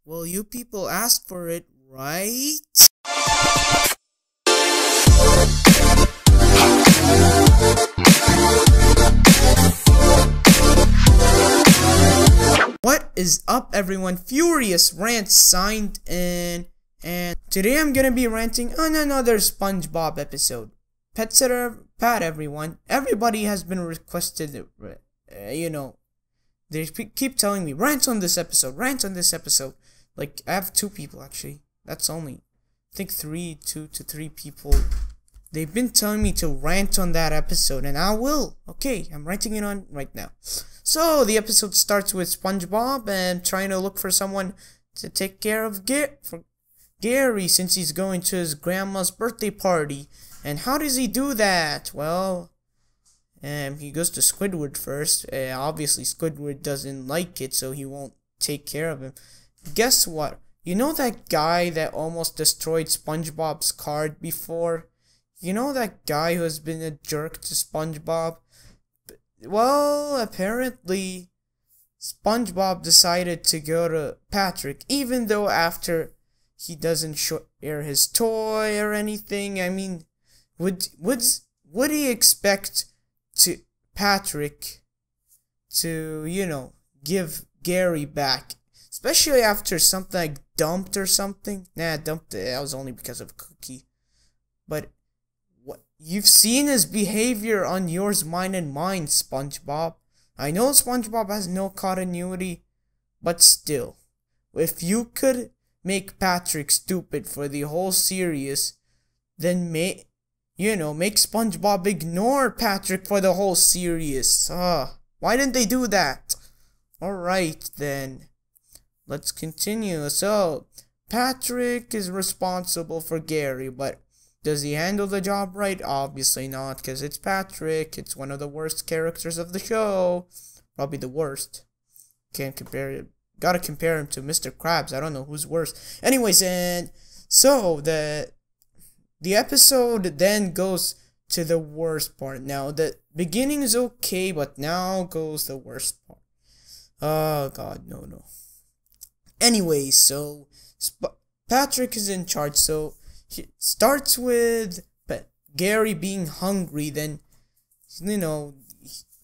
Well, you people asked for it, right? What is up, everyone? Furious Rantz signed in, and today I'm gonna be ranting on another Spongebob episode. Pet sitter Pat, everyone. Everybody has been requested, they keep telling me, rant on this episode, rant on this episode. Like, I have 2 people, actually. That's only, I think 2 to 3 people. They've been telling me to rant on that episode, and I will. Okay, I'm ranting it on right now. So, the episode starts with SpongeBob and trying to look for someone to take care of Gary since he's going to his grandma's birthday party. And how does he do that? Well, he goes to Squidward first. Obviously, Squidward doesn't like it, so he won't take care of him. Guess what? You know that guy that almost destroyed SpongeBob's card before? You know that guy who has been a jerk to SpongeBob? Well, apparently, SpongeBob decided to go to Patrick, even though after he doesn't share his toy or anything. I mean, would he expect Patrick to, give Gary back? Especially after something like dumped or something. Nah, dumped, that was only because of Cookie. But you've seen his behavior on Yours, Mine, and Mine, SpongeBob. I know SpongeBob has no continuity, but still, if you could make Patrick stupid for the whole series, then make SpongeBob ignore Patrick for the whole series. Why didn't they do that? Alright then, let's continue. So, Patrick is responsible for Gary, but does he handle the job right? Obviously not, because it's Patrick. It's one of the worst characters of the show. Probably the worst. Can't compare it. Gotta compare him to Mr. Krabs. I don't know who's worse. Anyways, and so the episode then goes to the worst part. Now, the beginning is okay, but now goes the worst part. Oh, God, no. Anyways, so Patrick is in charge, so it starts with Gary being hungry. Then,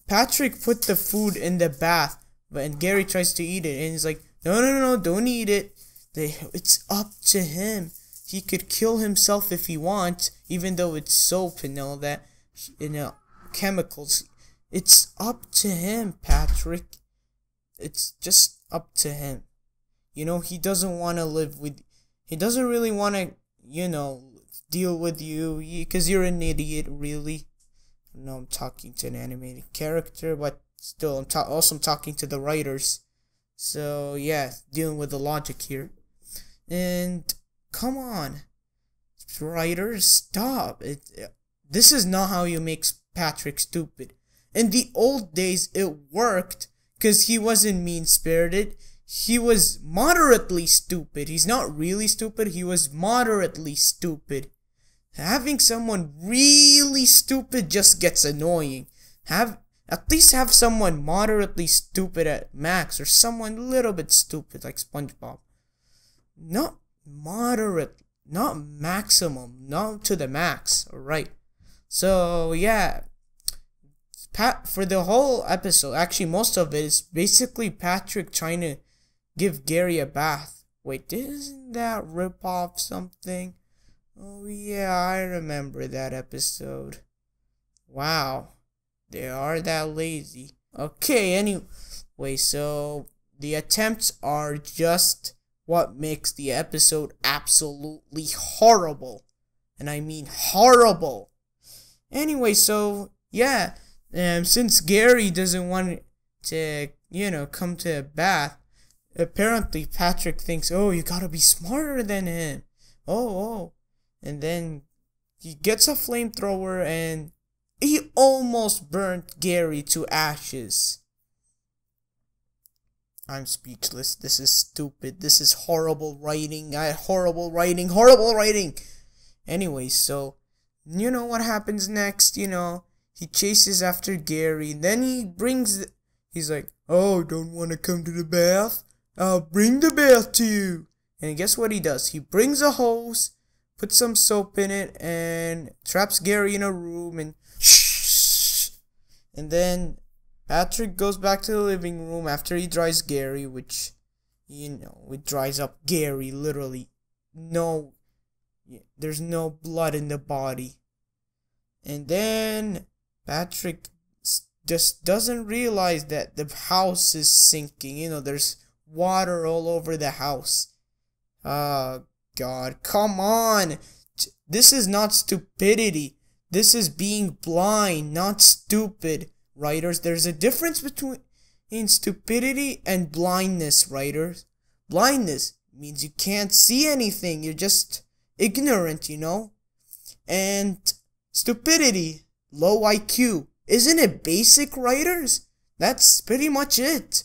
Patrick put the food in the bath, and Gary tries to eat it, and he's like, no, don't eat it. It's up to him. He could kill himself if he wants, even though it's soap and all that, chemicals. It's up to him, Patrick. It's just up to him. He doesn't want to live with, he doesn't really want to, deal with you, because you're an idiot, really. I know I'm talking to an animated character, but still, I'm talking to the writers. So, yeah, dealing with the logic here. And, come on, writers, stop. This is not how you make Patrick stupid. In the old days, it worked, because he wasn't mean-spirited. He was moderately stupid. He's not really stupid. He was moderately stupid. Having someone really stupid just gets annoying. At least have someone moderately stupid at max, or someone a little bit stupid like SpongeBob. Not moderate, not maximum, not to the max. Alright. So, yeah. For the whole episode, actually most of it is basically Patrick trying to give Gary a bath. Wait, isn't that rip off something? Oh yeah, I remember that episode. Wow, they are that lazy. Okay, anyway, so the attempts are just what makes the episode absolutely horrible. And I mean horrible. Anyway, so yeah, since Gary doesn't want to, come to a bath, apparently Patrick thinks, oh, you gotta be smarter than him. Oh. And then he gets a flamethrower and he almost burnt Gary to ashes. I'm speechless. This is stupid. This is horrible writing. Horrible writing. Anyway, so, what happens next? He chases after Gary. Then he's like, oh, don't want to come to the bath? I'll bring the bath to you. And guess what he does? He brings a hose, puts some soap in it, and traps Gary in a room and shh. And then Patrick goes back to the living room after he dries Gary, which, you know, it dries up Gary, literally. There's no blood in the body. And then Patrick just doesn't realize that the house is sinking. You know, there's water all over the house. Oh, God, come on. This is not stupidity. This is being blind, not stupid, writers. There's a difference between stupidity and blindness, writers. Blindness means you can't see anything. You're just ignorant, you know? And stupidity, low IQ. Isn't it basic, writers? That's pretty much it.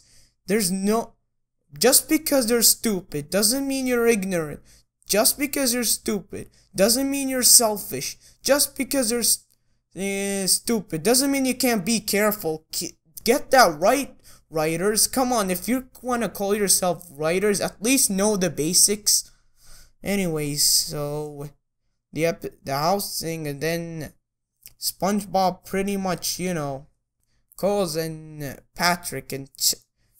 Just because you're stupid doesn't mean you're ignorant. Just because you're stupid doesn't mean you're selfish. Just because you're stupid doesn't mean you can't be careful. Get that right, writers. Come on, if you want to call yourself writers, at least know the basics. Anyways, so the house thing, and then SpongeBob pretty much, you know, calls in Patrick, and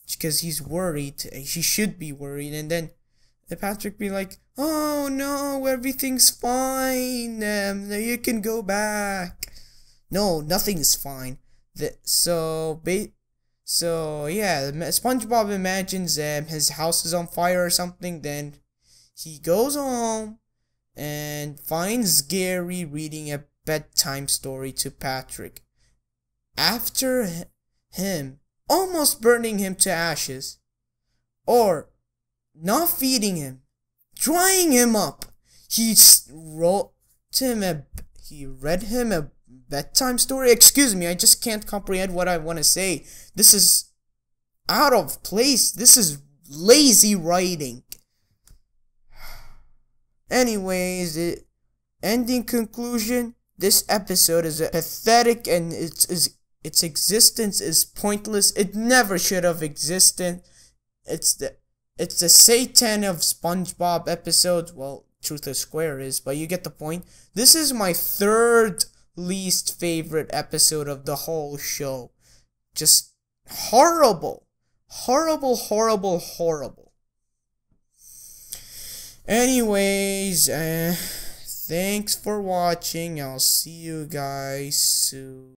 because he's worried, he should be worried, and then Patrick be like, "Oh no, everything's fine. You can go back." No, nothing's fine. So yeah, SpongeBob imagines his house is on fire or something. Then he goes home and finds Gary reading a bedtime story to Patrick. After him almost burning him to ashes, or not feeding him, drying him up, he read him a bedtime story. Excuse me, I just can't comprehend what I want to say. This is out of place. This is lazy writing. Anyways, ending conclusion, this episode is pathetic, and its existence is pointless. It never should have existed. It's the Satan of SpongeBob episodes. Well, Truth or Square is, but you get the point. This is my third least favorite episode of the whole show. Just horrible. Horrible, horrible, horrible. Anyways, thanks for watching. I'll see you guys soon.